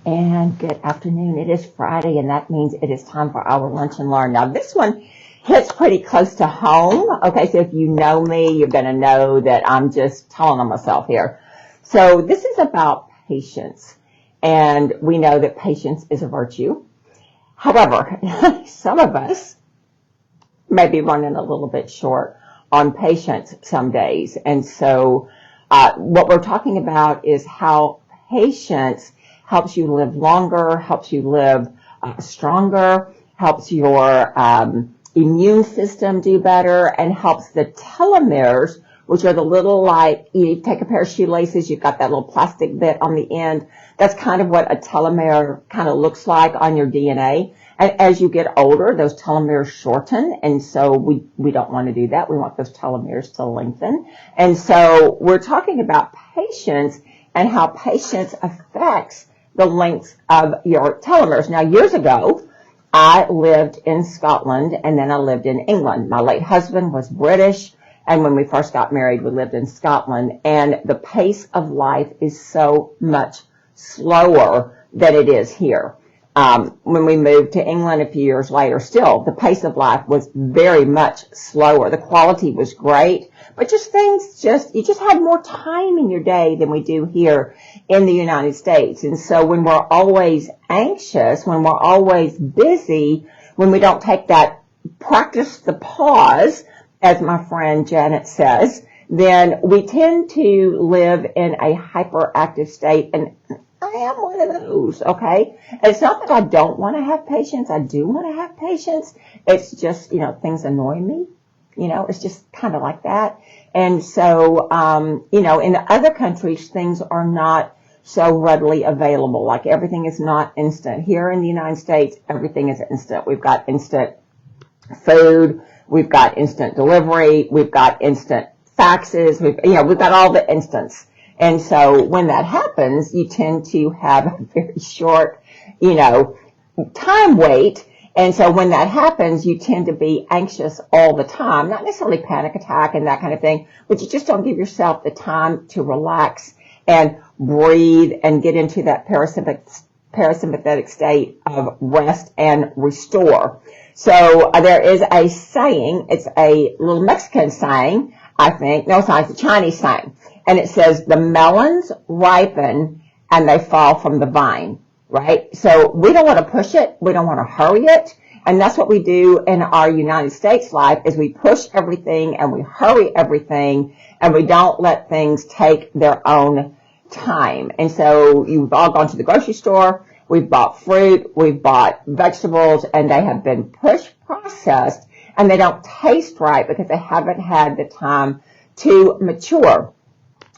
And good afternoon. It is Friday, and that means it is time for our Lunch and Learn. Now, this one hits pretty close to home. Okay, so if you know me, you're going to know that I'm just telling on myself here. So this is about patience, and we know that patience is a virtue. However, some of us may be running a little bit short on patience some days. And so what we're talking about is how patience helps you live longer, helps you live stronger, helps your immune system do better, and helps the telomeres, which are the little, like, you take a pair of shoelaces, you've got that little plastic bit on the end. That's kind of what a telomere kind of looks like on your DNA. And as you get older, those telomeres shorten, and so we don't want to do that. We want those telomeres to lengthen. And so we're talking about patience and how patience affects the length of your telomeres. Now, years ago, I lived in Scotland, and then I lived in England. My late husband was British, and when we first got married, we lived in Scotland, and the pace of life is so much slower than it is here. When we moved to England a few years later, still, the pace of life was very much slower. The quality was great, but you just have more time in your day than we do here in the United States. And so when we're always anxious, when we're always busy, when we don't take that practice the pause, as my friend Janet says, then we tend to live in a hyperactive state. And I am one of those, okay? It's not that I don't want to have patience. I do want to have patience. It's just, things annoy me. It's just kind of like that. And so, in other countries, things are not so readily available. Like, everything is not instant. Here in the United States, everything is instant. We've got instant food. We've got instant delivery. We've got instant faxes. We've got all the instants. And so when that happens, you tend to have a very short, time wait. And so when that happens, you tend to be anxious all the time, not necessarily panic attack and that kind of thing, but you just don't give yourself the time to relax and breathe and get into that parasympathetic state of rest and restore. So there is a saying, it's a little Mexican saying, I think. No, it's not, it's a Chinese saying. And it says, the melons ripen and they fall from the vine, right? So we don't want to push it. We don't want to hurry it. And that's what we do in our United States life, is we push everything and we hurry everything, and we don't let things take their own time. And so you've all gone to the grocery store. We've bought fruit. We've bought vegetables, and they have been processed, and they don't taste right because they haven't had the time to mature.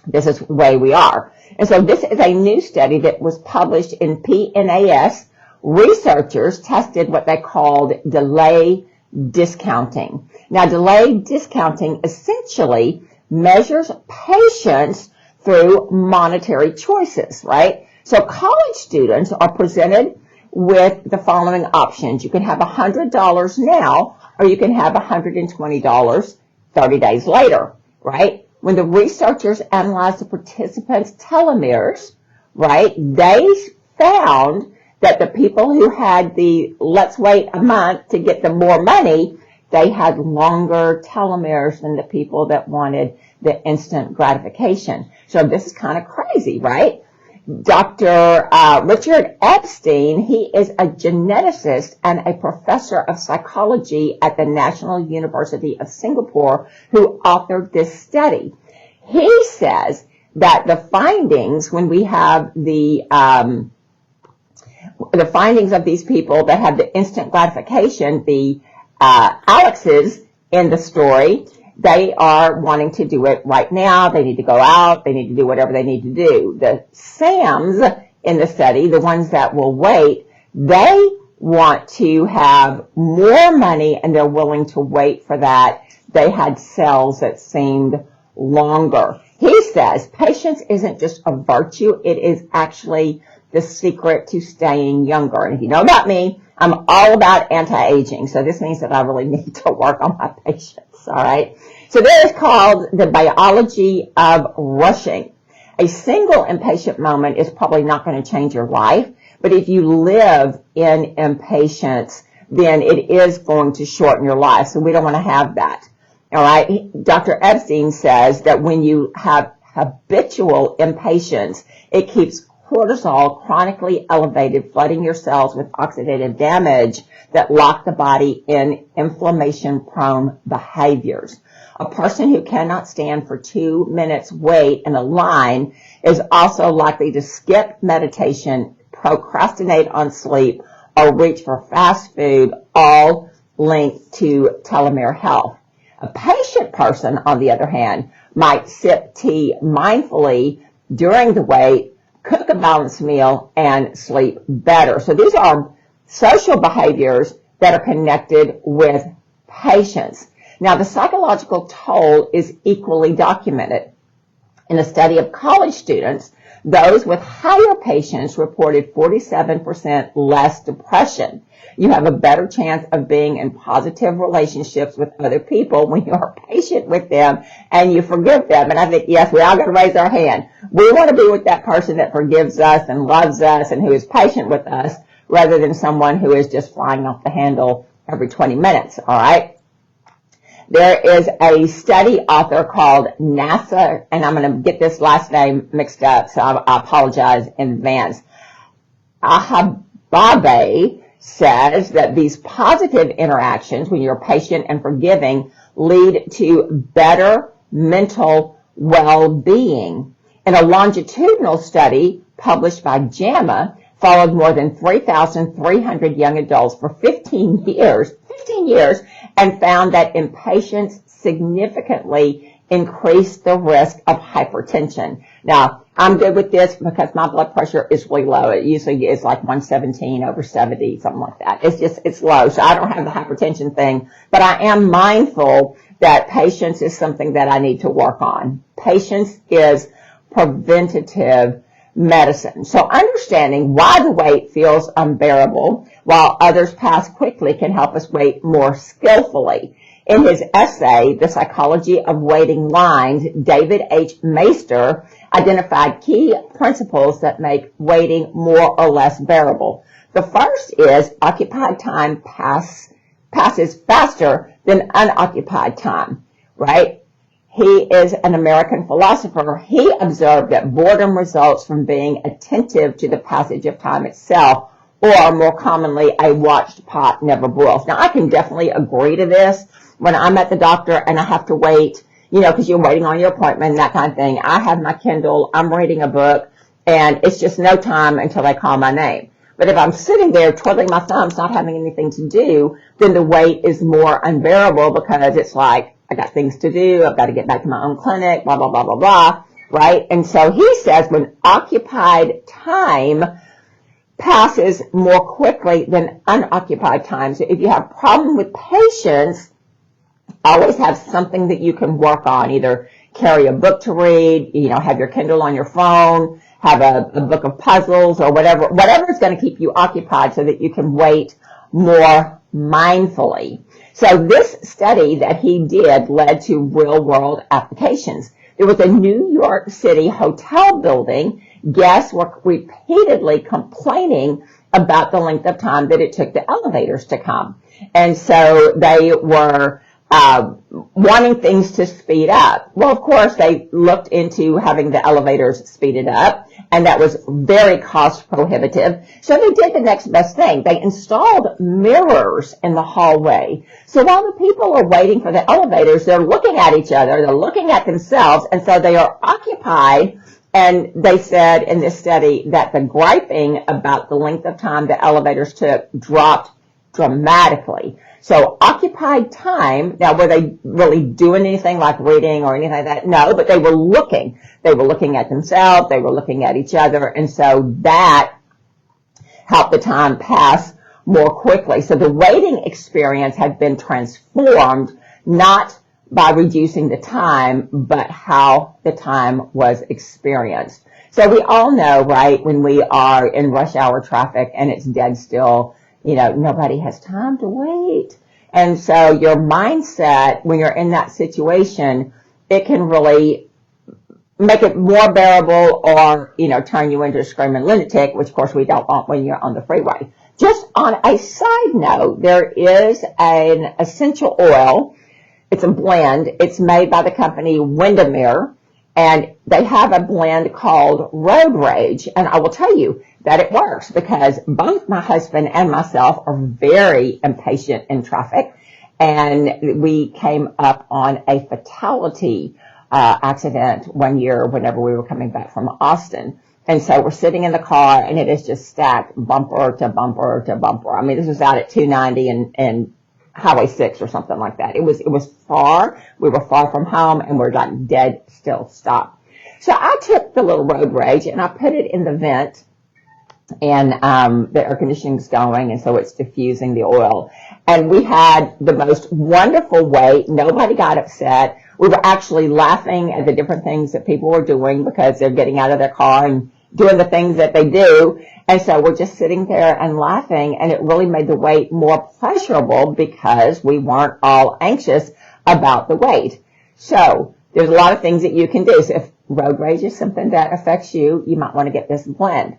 This is the way we are. And so this is a new study that was published in PNAS. Researchers tested what they called delay discounting. Now, delay discounting essentially measures patience through monetary choices, right? So college students are presented with the following options. You can have $100 now, or you can have $120 30 days later, right? When the researchers analyzed the participants' telomeres, right, they found that the people who had the let's wait a month to get the more money, they had longer telomeres than the people that wanted the instant gratification. So this is kind of crazy, right? Dr. Richard Epstein, he is a geneticist and a professor of psychology at the National University of Singapore, who authored this study. He says that the findings, when we have the findings of these people that have the instant gratification, the Alexes in the story, they are wanting to do it right now. They need to go out. They need to do whatever they need to do. The Sams in the study, the ones that will wait, they want to have more money, and they're willing to wait for that. They had cells that seemed longer. He says patience isn't just a virtue. It is actually the secret to staying younger. And if you know about me, I'm all about anti-aging. So this means that I really need to work on my patience. All right. So this is called the biology of rushing. A single inpatient moment is probably not going to change your life, but if you live in impatience, then it is going to shorten your life. So we don't want to have that. All right. Dr. Epstein says that when you have habitual impatience, it keeps cortisol chronically elevated, flooding your cells with oxidative damage that lock the body in inflammation-prone behaviors. A person who cannot stand for 2 minutes wait in a line is also likely to skip meditation, procrastinate on sleep, or reach for fast food, all linked to telomere health. A patient person, on the other hand, might sip tea mindfully during the wait, cook a balanced meal, and sleep better. So these are social behaviors that are connected with patience. Now, the psychological toll is equally documented. In a study of college students, those with higher patience reported 47% less depression. You have a better chance of being in positive relationships with other people when you are patient with them and you forgive them. And I think, yes, we all got to raise our hand. We want to be with that person that forgives us and loves us and who is patient with us rather than someone who is just flying off the handle every 20 minutes, all right? There is a study author called NASA, and I'm going to get this last name mixed up, so I apologize in advance. Ahababe says that these positive interactions, when you're patient and forgiving, lead to better mental well-being. In a longitudinal study published by JAMA, followed more than 3,300 young adults for 15 years, and found that impatience significantly increased the risk of hypertension. Now, I'm good with this because my blood pressure is really low. It usually is like 117/70, something like that. It's low, so I don't have the hypertension thing, but I am mindful that patience is something that I need to work on. Patience is preventative medicine. So understanding why the wait feels unbearable while others pass quickly can help us wait more skillfully. In his essay, The Psychology of Waiting Lines, David H. Maister identified key principles that make waiting more or less bearable. The first is occupied time passes faster than unoccupied time, right? He is an American philosopher. He observed that boredom results from being attentive to the passage of time itself, or more commonly, a watched pot never boils. Now, I can definitely agree to this. When I'm at the doctor and I have to wait, because you're waiting on your appointment and that kind of thing, I have my Kindle, I'm reading a book, and it's just no time until they call my name. But if I'm sitting there twiddling my thumbs, not having anything to do, then the wait is more unbearable because it's like, I got things to do, I've got to get back to my own clinic, blah, blah, blah, blah, blah, right? And so he says when occupied time passes more quickly than unoccupied time. So if you have a problem with patience, always have something that you can work on. Either carry a book to read, have your Kindle on your phone, have a book of puzzles or whatever is going to keep you occupied so that you can wait more mindfully. So this study that he did led to real-world applications. There was a New York City hotel building. Guests were repeatedly complaining about the length of time that it took the elevators to come. And so they were wanting things to speed up. Well, of course, they looked into having the elevators speeded up, and that was very cost prohibitive. So they did the next best thing. They installed mirrors in the hallway. So while the people are waiting for the elevators, they're looking at each other, they're looking at themselves, and so they are occupied. And they said in this study that the griping about the length of time the elevators took dropped dramatically. So occupied time, now were they really doing anything like reading or anything like that? No, but they were looking. They were looking at themselves, they were looking at each other, and so that helped the time pass more quickly. So the waiting experience had been transformed, not by reducing the time, but how the time was experienced. So we all know, right, when we are in rush hour traffic and it's dead still, nobody has time to wait. And so your mindset, when you're in that situation, it can really make it more bearable or, turn you into a screaming lunatic, which of course we don't want when you're on the freeway. Just on a side note, there is an essential oil. It's a blend. It's made by the company Windermere, and they have a blend called Road Rage. And I will tell you that it works because both my husband and myself are very impatient in traffic. And we came up on a fatality accident one year whenever we were coming back from Austin. And so we're sitting in the car, and it is just stacked bumper to bumper to bumper. I mean, this was out at 290 and Highway 6 or something like that. It was far. We were far from home, and we're like dead still stop. So I took the little Road Rage and I put it in the vent, and the air conditioning's going, and so it's diffusing the oil. And we had the most wonderful wait. Nobody got upset. We were actually laughing at the different things that people were doing because they're getting out of their car and doing the things that they do. And so we're just sitting there and laughing, and it really made the wait more pleasurable because we weren't all anxious about the wait. So there's a lot of things that you can do. So if road rage is something that affects you, you might want to get this blend.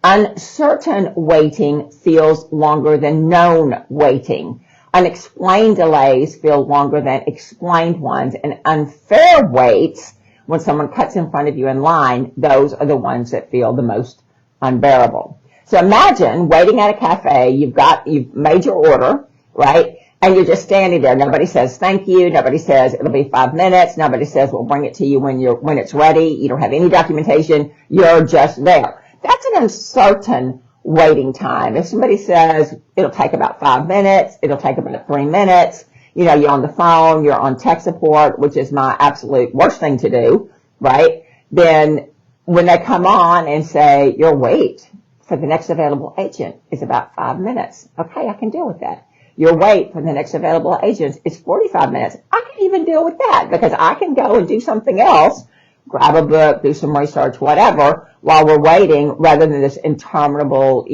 Uncertain waiting feels longer than known waiting. Unexplained delays feel longer than explained ones. And unfair waits, when someone cuts in front of you in line, those are the ones that feel the most unbearable. So imagine waiting at a cafe, you've made your order, right? And you're just standing there. Nobody says thank you. Nobody says it'll be 5 minutes. Nobody says we'll bring it to you when it's ready. You don't have any documentation. You're just there. That's an uncertain waiting time. If somebody says it'll take about 5 minutes, it'll take about 3 minutes, you're on the phone, you're on tech support, which is my absolute worst thing to do, right? Then when they come on and say your wait for the next available agent is about 5 minutes, okay, I can deal with that. Your wait for the next available agent is 45 minutes. I can even deal with that because I can go and do something else, grab a book, do some research, whatever, while we're waiting, rather than this interminable,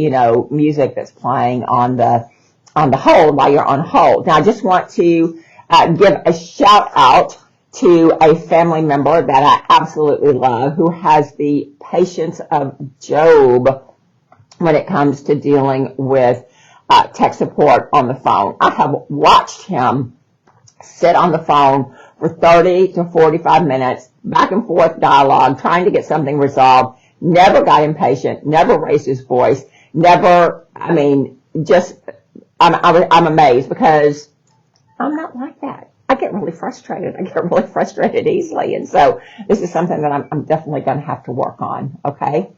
music that's playing on the hold while you're on hold. Now, I just want to give a shout out to a family member that I absolutely love, who has the patience of Job when it comes to dealing with tech support on the phone. I have watched him sit on the phone for 30 to 45 minutes, back and forth dialogue, trying to get something resolved, never got impatient, never raised his voice, I'm amazed because I'm not like that. I get really frustrated. I get really frustrated easily. And so this is something that I'm definitely going to have to work on, okay?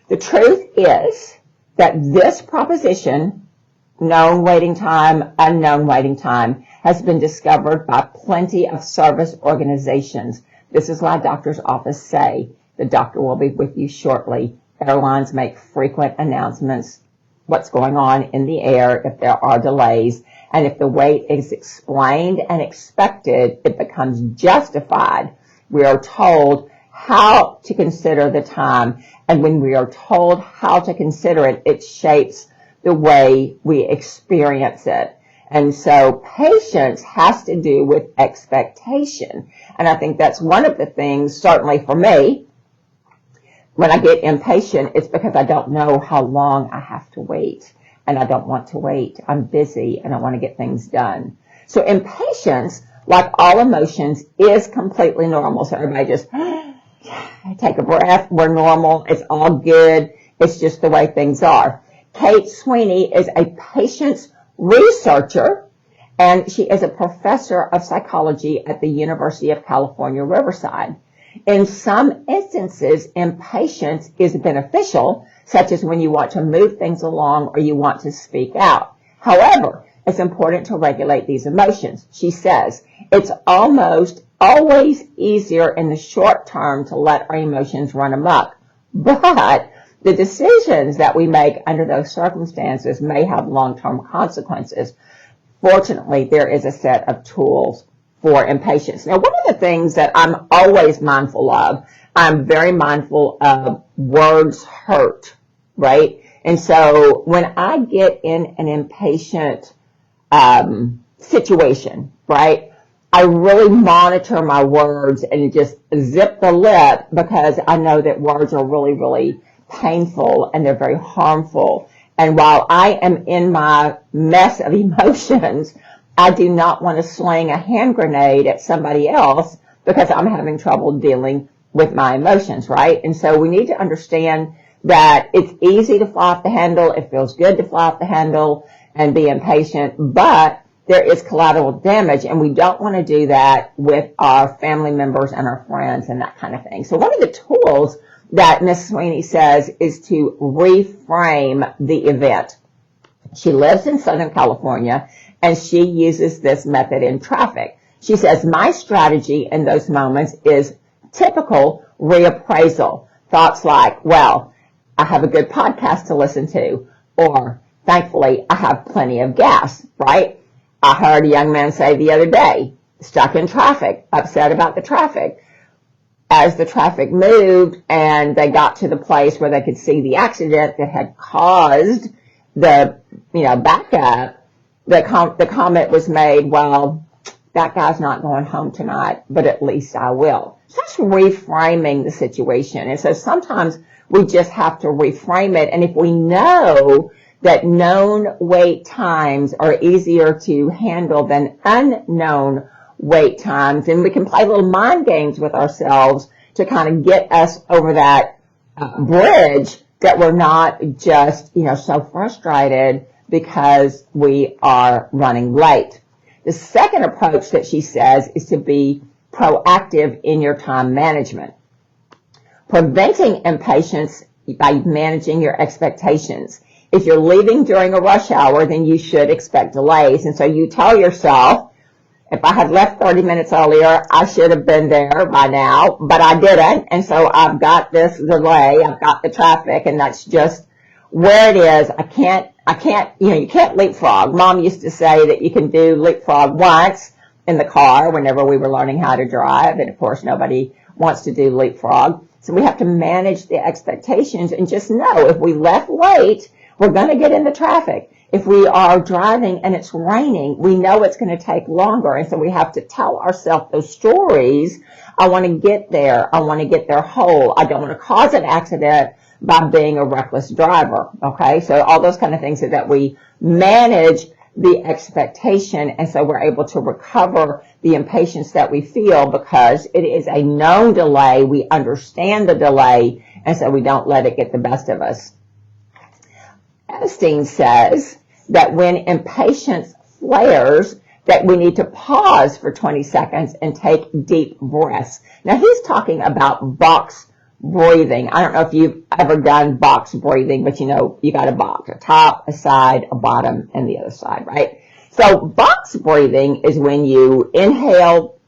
The truth is that this proposition, known waiting time, unknown waiting time, has been discovered by plenty of service organizations. This is why doctors' offices say the doctor will be with you shortly. Airlines make frequent announcements what's going on in the air if there are delays. And if the wait is explained and expected, it becomes justified. We are told how to consider the time. And when we are told how to consider it, it shapes the way we experience it. And so patience has to do with expectation. And I think that's one of the things, certainly for me, when I get impatient, it's because I don't know how long I have to wait. And I don't want to wait. I'm busy and I want to get things done. So impatience, like all emotions, is completely normal. So everybody just take a breath. We're normal. It's all good. It's just the way things are. Kate Sweeney is a patience researcher, and she is a professor of psychology at the University of California, Riverside. In some instances, impatience is beneficial, such as when you want to move things along or you want to speak out. However, it's important to regulate these emotions. She says, it's almost always easier in the short term to let our emotions run amok, but the decisions that we make under those circumstances may have long-term consequences. Fortunately, there is a set of tools for impatience. Now, one of the things that I'm always mindful of, I'm very mindful of words hurt, right? And so when I get in an impatient situation, right, I really monitor my words and just zip the lip, because I know that words are really, really painful and they're very harmful. And while I am in my mess of emotions, I do not want to sling a hand grenade at somebody else because I'm having trouble dealing with my emotions, right? And so we need to understand that it's easy to fly off the handle. It feels good to fly off the handle and be impatient, but there is collateral damage, and we don't want to do that with our family members and our friends and that kind of thing. So one of the tools that Ms. Sweeney says is to reframe the event. She lives in Southern California, and she uses this method in traffic. She says, my strategy in those moments is typical reappraisal. Thoughts like, well, I have a good podcast to listen to, or thankfully, I have plenty of gas, right? I heard a young man say the other day, stuck in traffic, upset about the traffic. As the traffic moved and they got to the place where they could see the accident that had caused the, backup, the comment was made, well, that guy's not going home tonight, but at least I will. So that's reframing the situation. And so sometimes we just have to reframe it. And if we know that known wait times are easier to handle than unknown wait times, and we can play little mind games with ourselves to kind of get us over that bridge, that we're not just, so frustrated because we are running late. The second approach that she says is to be proactive in your time management. Preventing impatience by managing your expectations. If you're leaving during a rush hour, then you should expect delays. And so you tell yourself, if I had left 30 minutes earlier, I should have been there by now, but I didn't. And so I've got this delay, I've got the traffic, and that's just where it is. You can't leapfrog. Mom used to say that you can do leapfrog once in the car whenever we were learning how to drive. And of course, nobody wants to do leapfrog. So we have to manage the expectations and just know if we left late, we're going to get in the traffic. If we are driving and it's raining, we know it's going to take longer. And so we have to tell ourselves those stories. I want to get there. I want to get there whole. I don't want to cause an accident by being a reckless driver. Okay. So all those kind of things so that we manage the expectation. And so we're able to recover the impatience that we feel because it is a known delay. We understand the delay. And so we don't let it get the best of us. Epstein says that when impatience flares, that we need to pause for 20 seconds and take deep breaths. Now, he's talking about box breathing. I don't know if you've ever done box breathing, but you got a box, a top, a side, a bottom, and the other side, right? So box breathing is when you inhale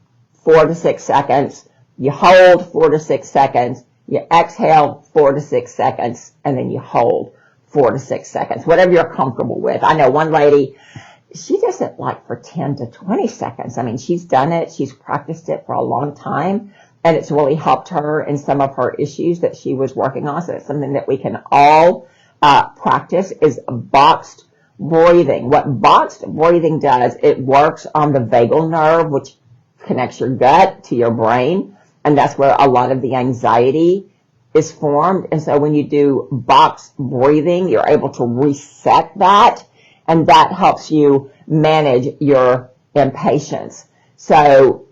4 to 6 seconds, you hold 4 to 6 seconds, you exhale 4 to 6 seconds, and then you hold 4 to 6 seconds, whatever you're comfortable with. I know one lady, she does it like for 10 to 20 seconds. I mean, she's done it. She's practiced it for a long time, and it's really helped her in some of her issues that she was working on. So it's something that we can all practice is boxed breathing. What boxed breathing does, it works on the vagal nerve, which connects your gut to your brain, and that's where a lot of the anxiety is formed. And so when you do box breathing, you're able to reset that, and that helps you manage your impatience. So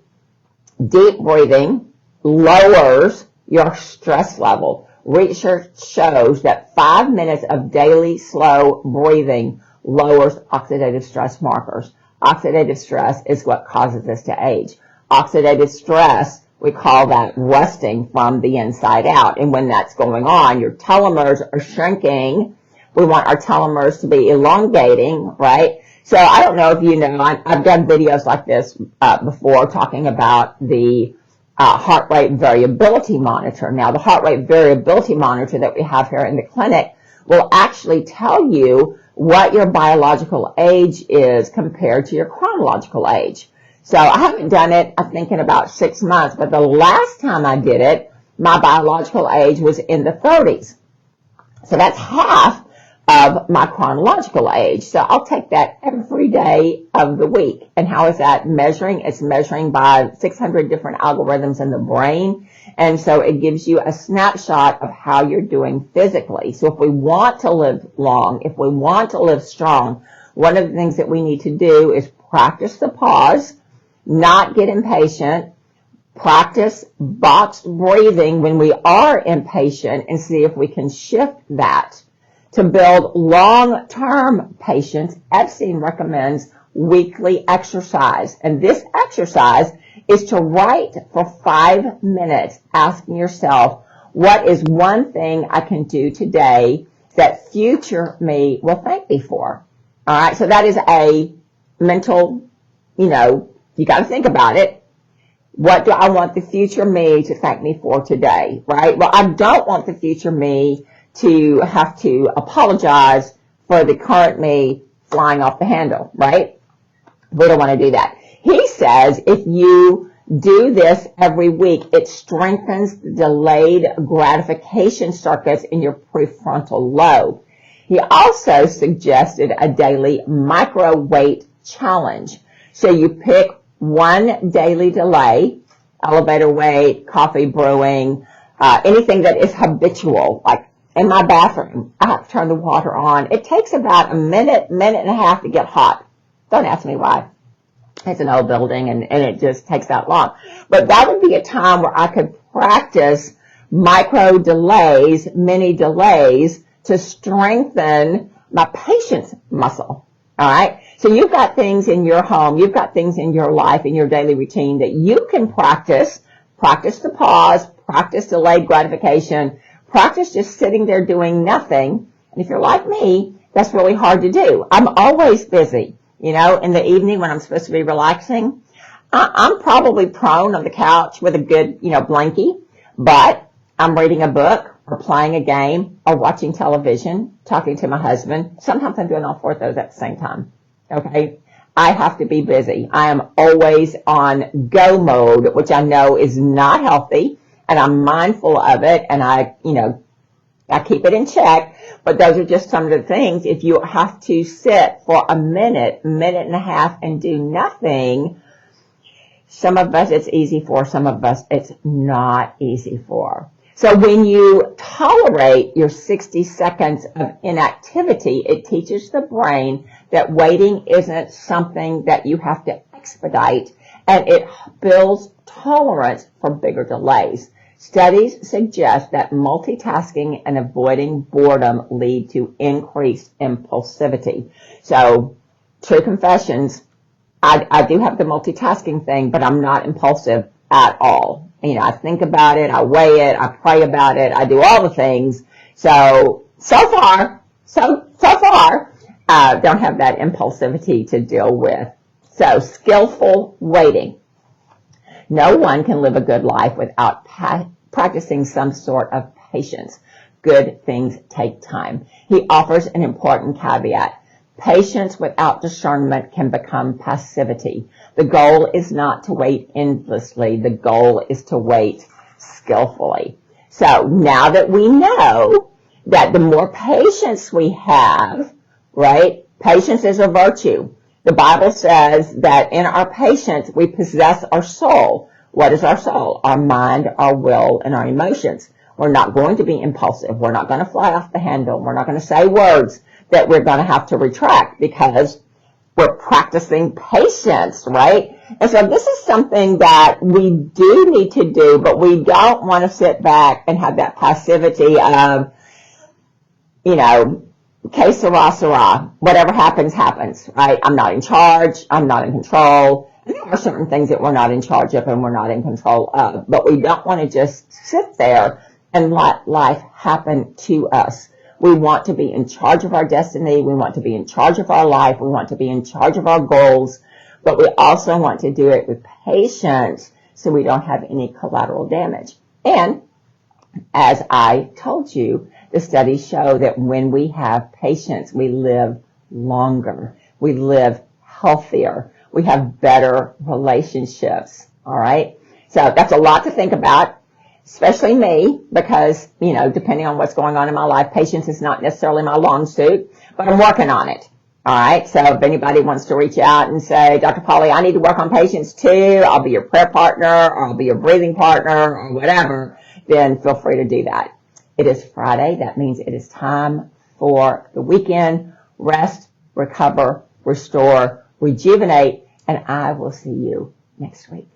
deep breathing lowers your stress level. Research shows that 5 minutes of daily slow breathing lowers oxidative stress markers. Oxidative stress is what causes us to age. Oxidative stress, we call that rusting from the inside out. And when that's going on, your telomeres are shrinking. We want our telomeres to be elongating, right? So I don't know if you know, I've done videos like this before talking about the heart rate variability monitor. Now, the heart rate variability monitor that we have here in the clinic will actually tell you what your biological age is compared to your chronological age. So I haven't done it, I think, in about 6 months, but the last time I did it, my biological age was in the 30s. So that's half of my chronological age. So I'll take that every day of the week. And how is that measuring? It's measuring by 600 different algorithms in the brain. And so it gives you a snapshot of how you're doing physically. So if we want to live long, if we want to live strong, one of the things that we need to do is practice the pause, not get impatient, practice boxed breathing when we are impatient, and see if we can shift that. To build long-term patience, Epstein recommends weekly exercise. And this exercise is to write for 5 minutes, asking yourself, what is one thing I can do today that future me will thank me for? All right, so that is a mental, you got to think about it. What do I want the future me to thank me for today, right? Well, I don't want the future me to have to apologize for the current me flying off the handle, right? We don't want to do that. He says if you do this every week, it strengthens the delayed gratification circuits in your prefrontal lobe. He also suggested a daily micro weight challenge. So you pick one daily delay, elevator wait, coffee brewing, anything that is habitual, like in my bathroom, I have to turn the water on. It takes about a minute and a half to get hot. Don't ask me why. It's an old building and it just takes that long. But that would be a time where I could practice micro delays, mini delays to strengthen my patience muscle. All right. So you've got things in your home, you've got things in your life, in your daily routine that you can practice. Practice the pause, practice delayed gratification, practice just sitting there doing nothing. And if you're like me, that's really hard to do. I'm always busy. In the evening when I'm supposed to be relaxing, I'm probably prone on the couch with a good, blankie, but I'm reading a book or playing a game or watching television, talking to my husband. Sometimes I'm doing all four of those at the same time. Okay. I have to be busy. I am always on go mode, which I know is not healthy, and I'm mindful of it, and I keep it in check. But those are just some of the things. If you have to sit for a minute and a half and do nothing, some of us it's easy for, some of us it's not easy for. So when you tolerate your 60 seconds of inactivity, it teaches the brain that waiting isn't something that you have to expedite, and it builds tolerance for bigger delays. Studies suggest that multitasking and avoiding boredom lead to increased impulsivity. So, true confessions, I do have the multitasking thing, but I'm not impulsive at all. I think about it, I weigh it, I pray about it, I do all the things. So far, don't have that impulsivity to deal with. So, skillful waiting. No one can live a good life without practicing some sort of patience. Good things take time. He offers an important caveat. Patience without discernment can become passivity. The goal is not to wait endlessly. The goal is to wait skillfully. So now that we know that the more patience we have, right? Patience is a virtue. The Bible says that in our patience, we possess our soul. What is our soul? Our mind, our will, and our emotions. We're not going to be impulsive. We're not going to fly off the handle. We're not going to say words that we're going to have to retract because we're practicing patience, right? And so this is something that we do need to do, but we don't want to sit back and have that passivity of, que sera, sera. Whatever happens, happens, right? I'm not in charge. I'm not in control. And there are certain things that we're not in charge of and we're not in control of. But we don't want to just sit there and let life happen to us. We want to be in charge of our destiny. We want to be in charge of our life. We want to be in charge of our goals. But we also want to do it with patience so we don't have any collateral damage. And as I told you, the studies show that when we have patience, we live longer. We live healthier. We have better relationships. All right. So that's a lot to think about. especially me, because, you know, depending on what's going on in my life, patience is not necessarily my long suit, but I'm working on it. All right. So if anybody wants to reach out and say, Dr. Polly, I need to work on patience too, I'll be your prayer partner, or I'll be your breathing partner, or whatever, then feel free to do that. It is Friday. That means it is time for the weekend. Rest, recover, restore, rejuvenate, and I will see you next week.